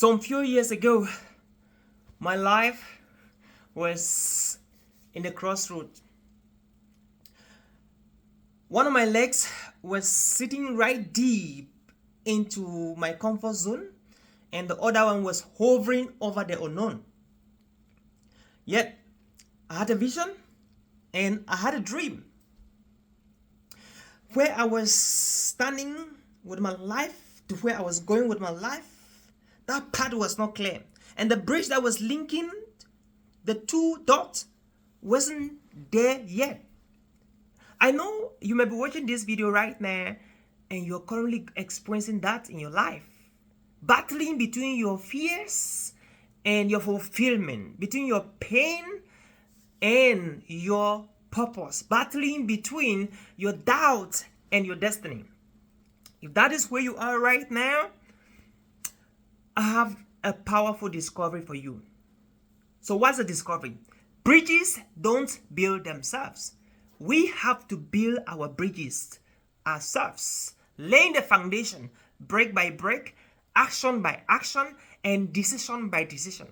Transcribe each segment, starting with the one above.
Some few years ago, my life was in a crossroad. One of my legs was sitting right deep into my comfort zone, and the other one was hovering over the unknown. Yet, I had a vision and I had a dream. Where I was standing with my life to where I was going with my life, that path was not clear. And the bridge that was linking the two dots wasn't there yet. I know you may be watching this video right now and you're currently experiencing that in your life. Battling between your fears and your fulfillment, between your pain and your purpose, battling between your doubt and your destiny. If that is where you are right now, I have a powerful discovery for you. So what's the discovery? Bridges don't build themselves. We have to build our bridges ourselves, laying the foundation break by break, action by action, and decision by decision,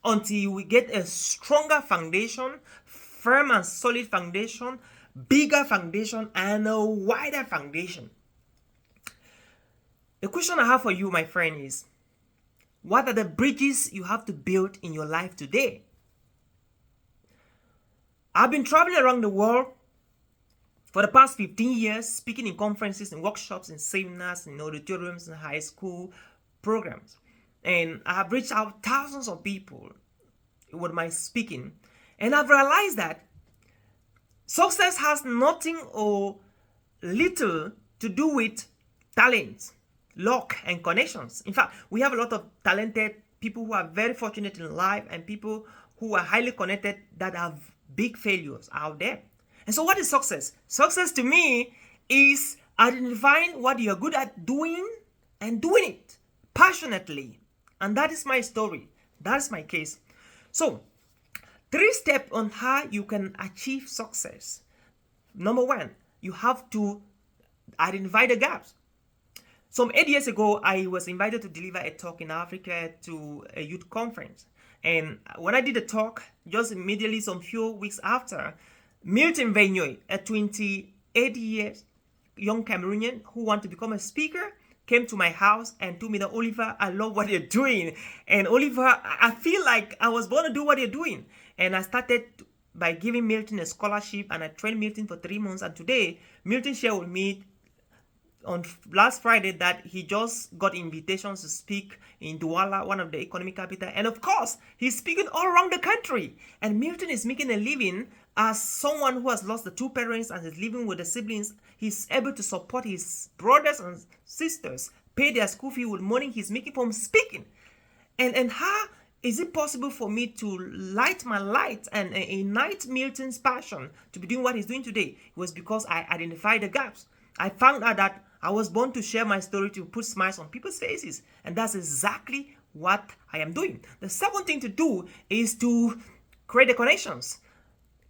until we get a stronger foundation, firm and solid foundation, bigger foundation, and a wider foundation. The question I have for you, my friend, is what are the bridges you have to build in your life today? I've been traveling around the world for the past 15 years, speaking in conferences and workshops and seminars in auditoriums and high school programs. And I have reached out thousands of people with my speaking. And I've realized that success has nothing or little to do with talent, luck, and connections. In fact, we have a lot of talented people who are very fortunate in life and people who are highly connected that have big failures out there. And so what is success? Success to me is identifying what you're good at doing and doing it passionately. And that is my story. That's my case. So 3 steps on how you can achieve success. Number 1, you have to identify the gaps. Some 8 years ago, I was invited to deliver a talk in Africa to a youth conference. And when I did the talk, just immediately some few weeks after, Milton Venoy, a 28 years young Cameroonian who wanted to become a speaker, came to my house and told me that, Oliver, I love what you're doing. And Oliver, I feel like I was born to do what you're doing. And I started by giving Milton a scholarship, and I trained Milton for 3 months. And today, Milton shared with me on last Friday that he just got invitations to speak in Douala, one of the economic capital. And of course, he's speaking all around the country. And Milton is making a living as someone who has lost the 2 parents and is living with the siblings. He's able to support his brothers and sisters, pay their school fee with money he's making from speaking. And how is it possible for me to light my light and ignite Milton's passion to be doing what he's doing today? It was because I identified the gaps. I found out that I was born to share my story, to put smiles on people's faces. And that's exactly what I am doing. The second thing to do is to create the connections.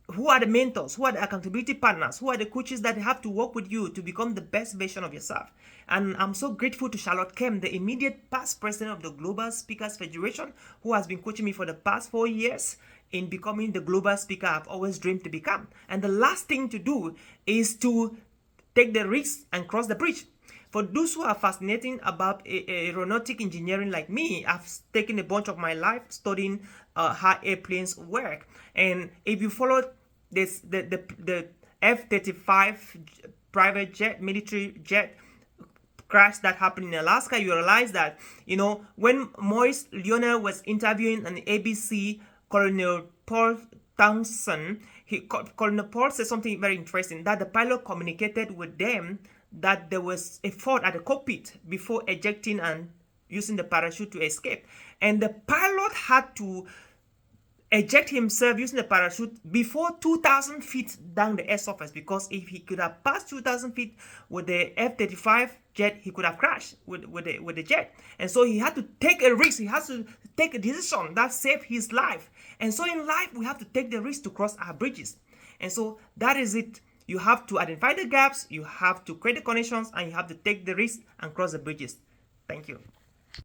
Who are the mentors? Who are the accountability partners? Who are the coaches that have to work with you to become the best version of yourself? And I'm so grateful to Charlotte Kem, the immediate past president of the Global Speakers Federation, who has been coaching me for the past 4 years in becoming the global speaker I've always dreamed to become. And the last thing to do is to take the risk and cross the bridge. For those who are fascinated about aeronautic engineering like me, I've taken a bunch of my life studying how airplanes work. And if you follow this, the F-35 private jet, military jet crash that happened in Alaska, you realize that, when Maurice Lionel was interviewing on ABC Colonel Paul Townsend, Colonel Paul said something very interesting, that the pilot communicated with them that there was a fault at the cockpit before ejecting and using the parachute to escape. And the pilot had to eject himself using the parachute before 2,000 feet down the air surface, because if he could have passed 2,000 feet with the F-35 jet, he could have crashed with the jet. And so he had to take a risk. He has to take a decision that saved his life. And so in life, we have to take the risk to cross our bridges. And so that is it. You have to identify the gaps, you have to create the connections, and you have to take the risk and cross the bridges. Thank you.